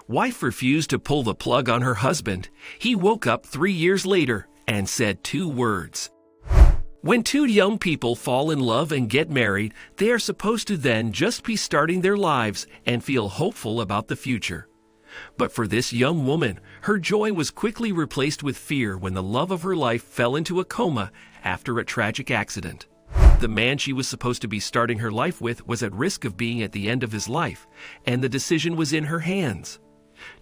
Wife refused to pull the plug on her husband. He woke up 3 years later and said 2 words. When 2 young people fall in love and get married, they are supposed to then just be starting their lives and feel hopeful about the future. But for this young woman, her joy was quickly replaced with fear when the love of her life fell into a coma after a tragic accident. The man she was supposed to be starting her life with was at risk of being at the end of his life, and the decision was in her hands.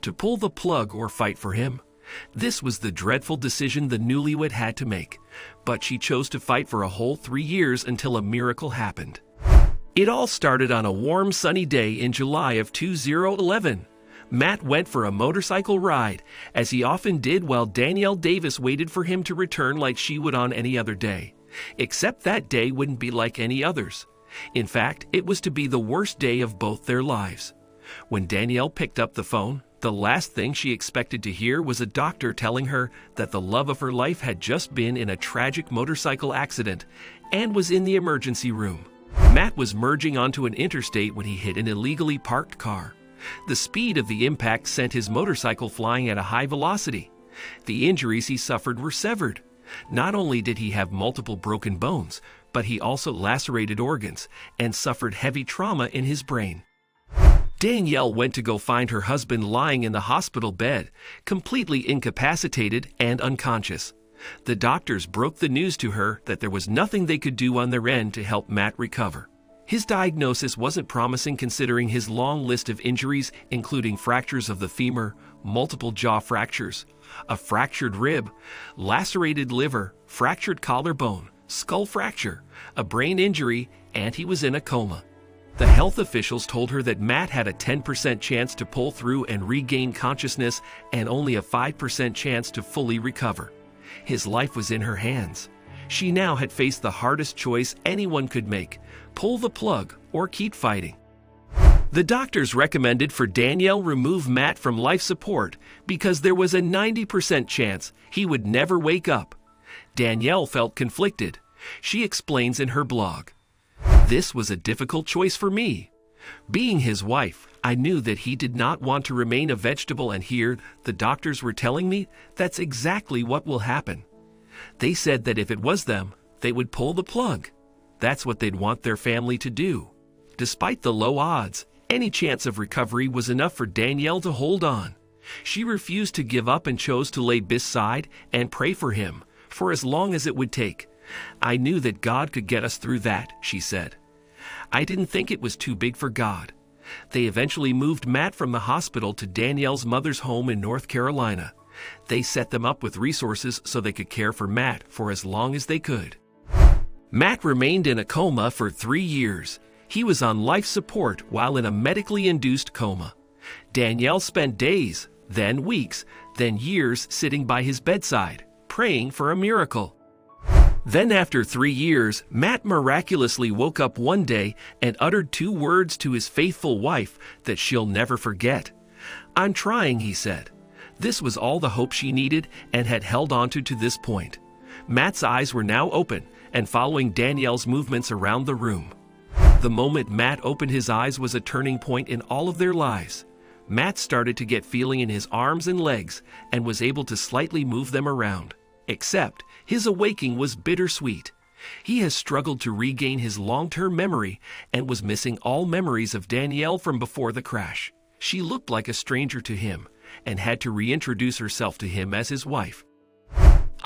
To pull the plug or fight for him. This was the dreadful decision the newlywed had to make, but she chose to fight for a whole 3 years until a miracle happened. It all started on a warm, sunny day in July of 2011. Matt went for a motorcycle ride, as he often did, while Danielle Davis waited for him to return like she would on any other day. Except that day wouldn't be like any others. In fact, it was to be the worst day of both their lives. When Danielle picked up the phone, the last thing she expected to hear was a doctor telling her that the love of her life had just been in a tragic motorcycle accident and was in the emergency room. Matt was merging onto an interstate when he hit an illegally parked car. The speed of the impact sent his motorcycle flying at a high velocity. The injuries he suffered were severed. Not only did he have multiple broken bones, but he also lacerated organs and suffered heavy trauma in his brain. Danielle went to go find her husband lying in the hospital bed, completely incapacitated and unconscious. The doctors broke the news to her that there was nothing they could do on their end to help Matt recover. His diagnosis wasn't promising considering his long list of injuries, including fractures of the femur, multiple jaw fractures, a fractured rib, lacerated liver, fractured collarbone, skull fracture, a brain injury, and he was in a coma. The health officials told her that Matt had a 10% chance to pull through and regain consciousness and only a 5% chance to fully recover. His life was in her hands. She now had faced the hardest choice anyone could make: pull the plug or keep fighting. The doctors recommended for Danielle remove Matt from life support because there was a 90% chance he would never wake up. Danielle felt conflicted. She explains in her blog, "This was a difficult choice for me. Being his wife, I knew that he did not want to remain a vegetable, and here the doctors were telling me that's exactly what will happen. They said that if it was them, they would pull the plug. That's what they'd want their family to do." Despite the low odds, any chance of recovery was enough for Danielle to hold on. She refused to give up and chose to lay beside and pray for him for as long as it would take. "I knew that God could get us through that," she said. "I didn't think it was too big for God." They eventually moved Matt from the hospital to Danielle's mother's home in North Carolina. They set them up with resources so they could care for Matt for as long as they could. Matt remained in a coma for 3 years. He was on life support while in a medically induced coma. Danielle spent days, then weeks, then years sitting by his bedside, praying for a miracle. Then after 3 years, Matt miraculously woke up one day and uttered 2 words to his faithful wife that she'll never forget. "I'm trying," he said. This was all the hope she needed and had held onto to this point. Matt's eyes were now open and following Danielle's movements around the room. The moment Matt opened his eyes was a turning point in all of their lives. Matt started to get feeling in his arms and legs and was able to slightly move them around. Except his awakening was bittersweet. He has struggled to regain his long-term memory and was missing all memories of Danielle from before the crash. She looked like a stranger to him and had to reintroduce herself to him as his wife.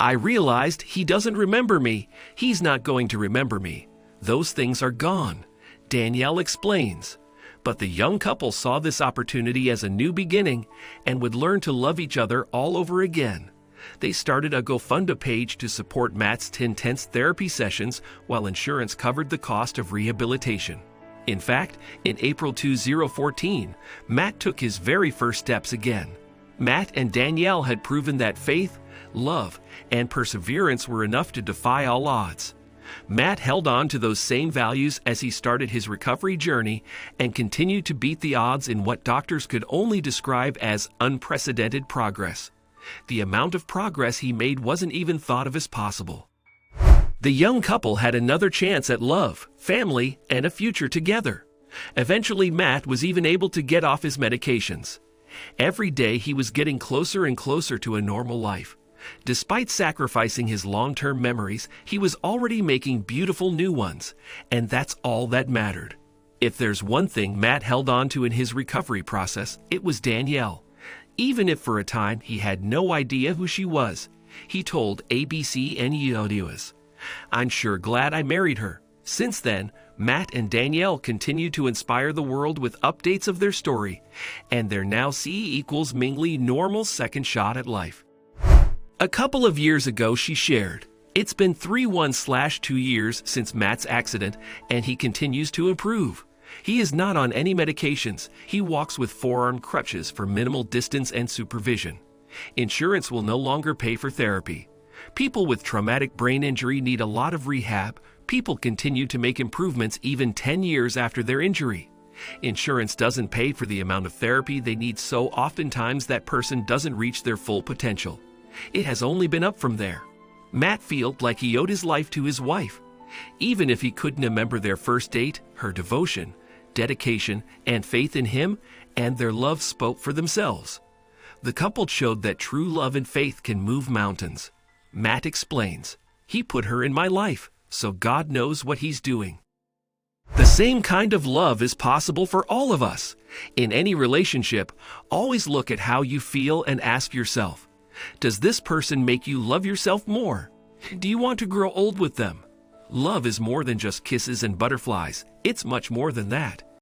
"I realized he doesn't remember me. He's not going to remember me. Those things are gone," Danielle explains. But the young couple saw this opportunity as a new beginning and would learn to love each other all over again. They started a GoFundMe page to support Matt's intense therapy sessions while insurance covered the cost of rehabilitation. In fact, in April 2014, Matt took his very first steps again. Matt and Danielle had proven that faith, love, and perseverance were enough to defy all odds. Matt held on to those same values as he started his recovery journey and continued to beat the odds in what doctors could only describe as unprecedented progress. The amount of progress he made wasn't even thought of as possible. The young couple had another chance at love, family, and a future together. Eventually, Matt was even able to get off his medications. Every day he was getting closer and closer to a normal life. Despite sacrificing his long-term memories, he was already making beautiful new ones, and that's all that mattered. If there's one thing Matt held on to in his recovery process, it was Danielle. Even if for a time he had no idea who she was, he told ABC News, "I'm sure glad I married her." Since then, Matt and Danielle continue to inspire the world with updates of their story, and their now C=Mingli normal second shot at life. A couple of years ago, she shared, "It's been 3-1/2 years since Matt's accident, and he continues to improve. He is not on any medications. He walks with forearm crutches for minimal distance and supervision. Insurance will no longer pay for therapy. People with traumatic brain injury need a lot of rehab. People continue to make improvements even 10 years after their injury. Insurance doesn't pay for the amount of therapy they need, so oftentimes that person doesn't reach their full potential. It has only been up from there." Matt felt like he owed his life to his wife. Even if he couldn't remember their first date, her devotion, dedication, and faith in him and their love spoke for themselves. The couple showed that true love and faith can move mountains. Matt explains, "He put her in my life, so God knows what he's doing." The same kind of love is possible for all of us. In any relationship, always look at how you feel and ask yourself, does this person make you love yourself more? Do you want to grow old with them? Love is more than just kisses and butterflies. It's much more than that.